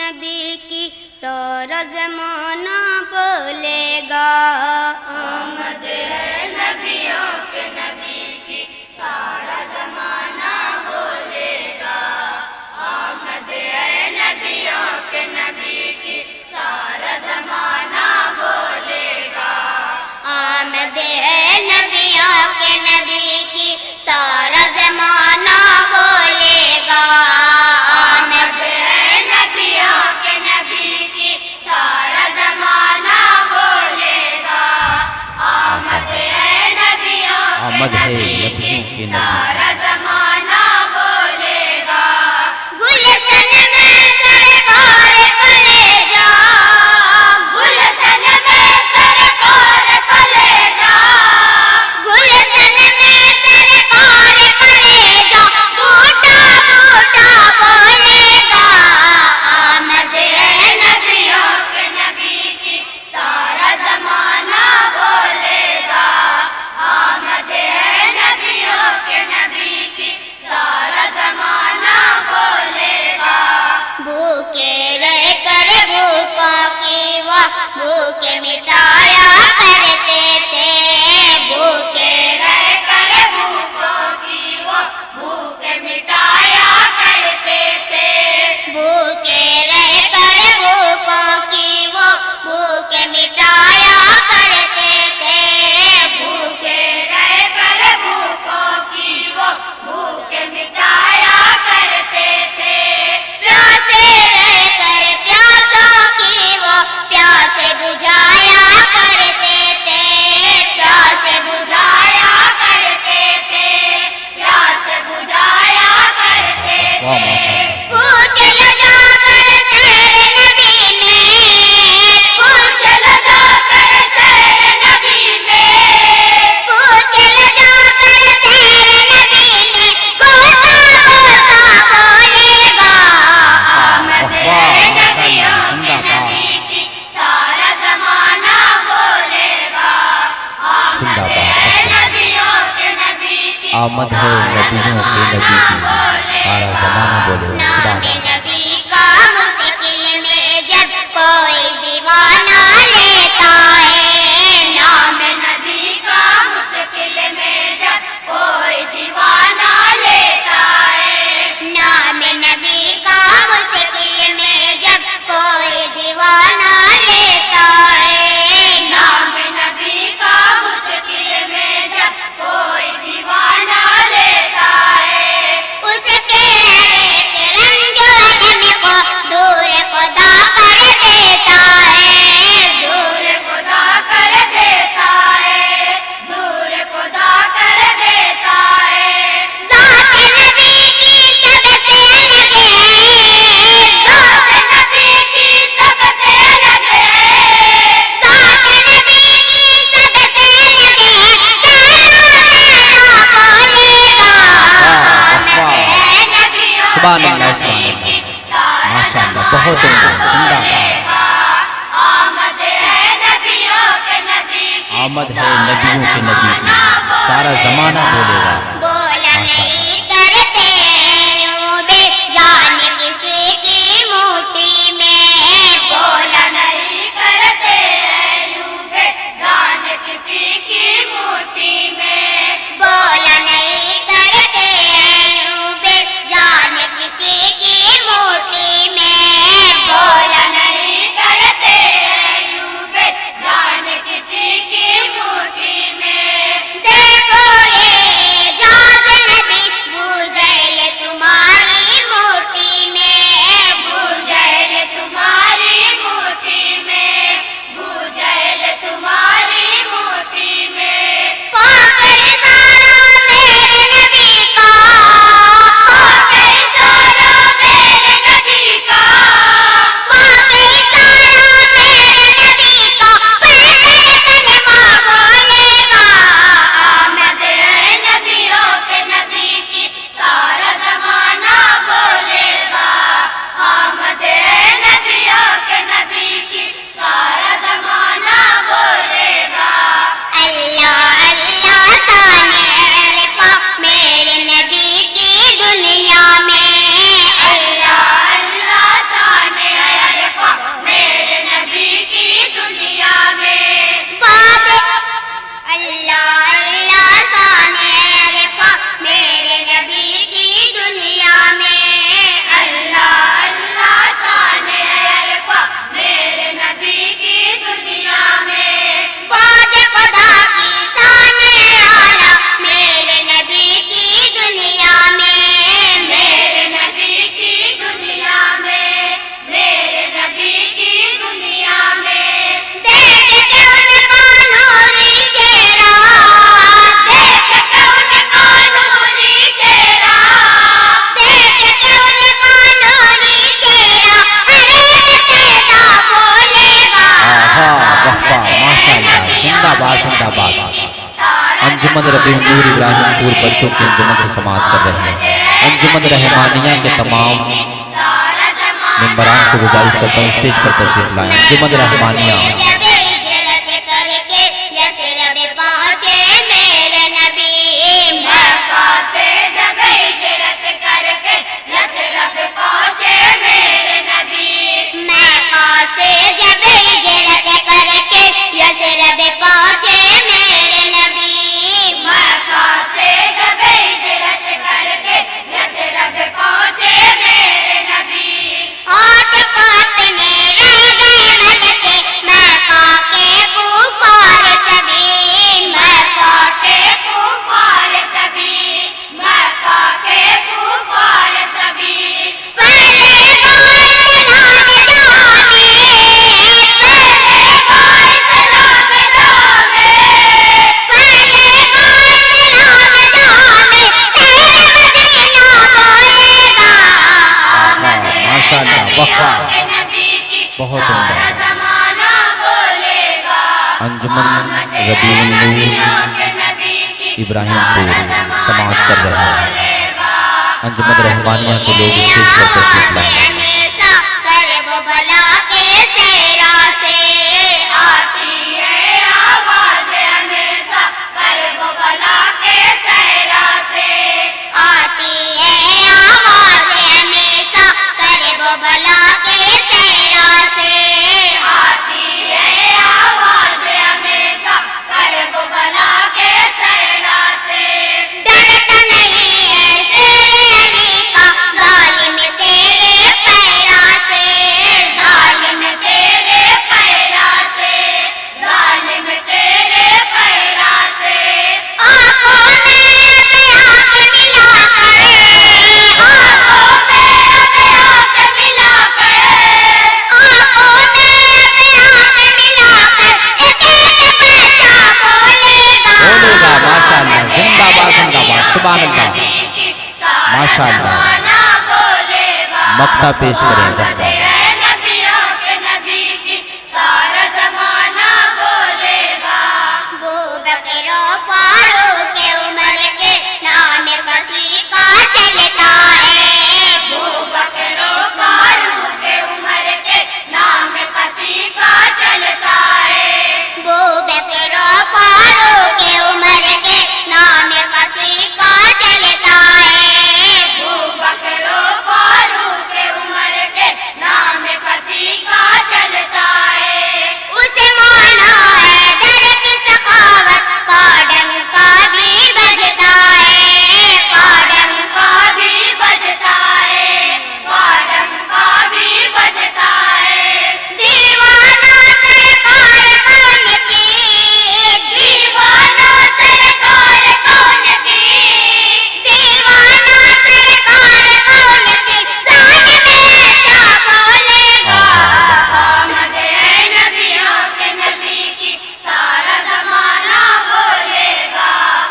نبی کی سارا زمانہ بولے گا آمد ہے نبیوں کے نبی کی سارا زمانہ بولے گا آمد ہے نبیوں کے نبی کی سارا زمانہ بولے گا آمد ہے نبیوں کے نبی کی سارا زمانہ بولے گا آمد ہے نبیوں کے نبی کی سارا زمانہ بولے گا آمد ہے نبیوں کے سارا زمانہ بولے گا گلشن میں سرکار کلے جا گلشن میں سرکار کلے جا گلشن میں سرکار کلے جا بوٹا بوٹا بولے گا آمد ہے نبیوں کے نبی کی سارا زمانہ بولے گا آمد ہے نبیوں کے نبی کی سارا زمانہ بولے گا بھوکے رہ کر بھوکوں کی وہ بھوکے مٹایا کرتے تھے بھوکے رہ کر بھوکوں کی وہ بھوکے مٹایا کرتے تھے بھوکے رہ کر بھوکوں کی وہ بھوکے مٹایا کرتے تھے بھوکے رہ کر بھوکوں کی وہ بھوکے مٹایا کرتے تھے پیاسے رہ کر پیاسوں کی وہ پیاسے بجھایا کرتے تھے پیاسے بجھایا کرتے تھے پیاسے بجھایا کرتے تھے پوچھ لو جا کر سیر نبی میں پوچھ لو جا کر سیر نبی میں پوچھ لو جا کر سیر نبی میں گوسا گوسا بولے گا آمد ہے نبیوں کے نبی کی سارا زمانہ بولے گا آمد ہے نبیوں کے نبی کی آمد ہے نبیوں کے نبی کی سارا زمانہ بولے گا نام نبی کا مشکل میں جب کوئی دیوانہ لیتا ہے نام نبی کا مشکل میں جب کوئی دیوانہ لیتا ہے نام نبی کا مشکل میں جب کوئی دیوانہ لیتا ہے نام نبی کا مشکل میں جب کوئی دیوانہ لیتا ہے اس کے ہر ایک رنج و علم کو دور خدا کر دیتا ہے دور خدا کر دیتا ہے دور خدا کر دیتا ہے ذات نبی کی سب سے الگ ہے ذات نبی کی سب سے الگ ہے ذات نبی کی سب سے الگ ہے زیادہ بولے گا آمد ہے نبیوں سبحان کے اللہ نبی سبحان کی اللہ سارا ماشاء اللہ زمانہ بہت عمدہ زندہ بولے باد گا آمد ہے نبیوں کے نبی کی آمد ہے نبیوں کے نبی کی سارا زمانہ بولے گا بولا ماشاء نہیں اللہ کرتے ہیں یوں بے جان کسی کی موٹی میں بولا نہیں کرتے ہیں یوں بے جان کسی کی موٹی میں بولا نہیں کرتے ہیں یوں بے جان کسی کی موٹی میں بولا نہیں کرتے ہیں یوں بے جان کسی کی موٹی میں دیکھو یہ انجمن ربیع النور ابراہیم پور بچوں کے انجمن سے سماعت کر رہے ہیں. انجمن رحمانیہ کے تمام ممبران سے گزارش کرتا ہوں اسٹیج پر تشریف لائیں. انجمن رحمانیہ بہت عمدہ. انجمن ربیع النور ابراہیم پور سماعت کر رہے ہیں. انجمن رحمانیہ کے لوگ اسٹیج پر تشریف لائیں. سبحان اللہ. ماشاءاللہ مقطع پیش کریں گا.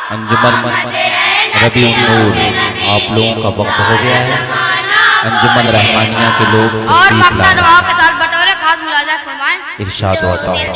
انجمن ربیع النور آپ لوگوں کا وقت ہو گیا ہے. انجمن رحمانیہ کے لوگ اور مقطع دعاؤں کے ساتھ بطور خاص ملاحظہ فرمائیں. ارشاد ہوتا ہے.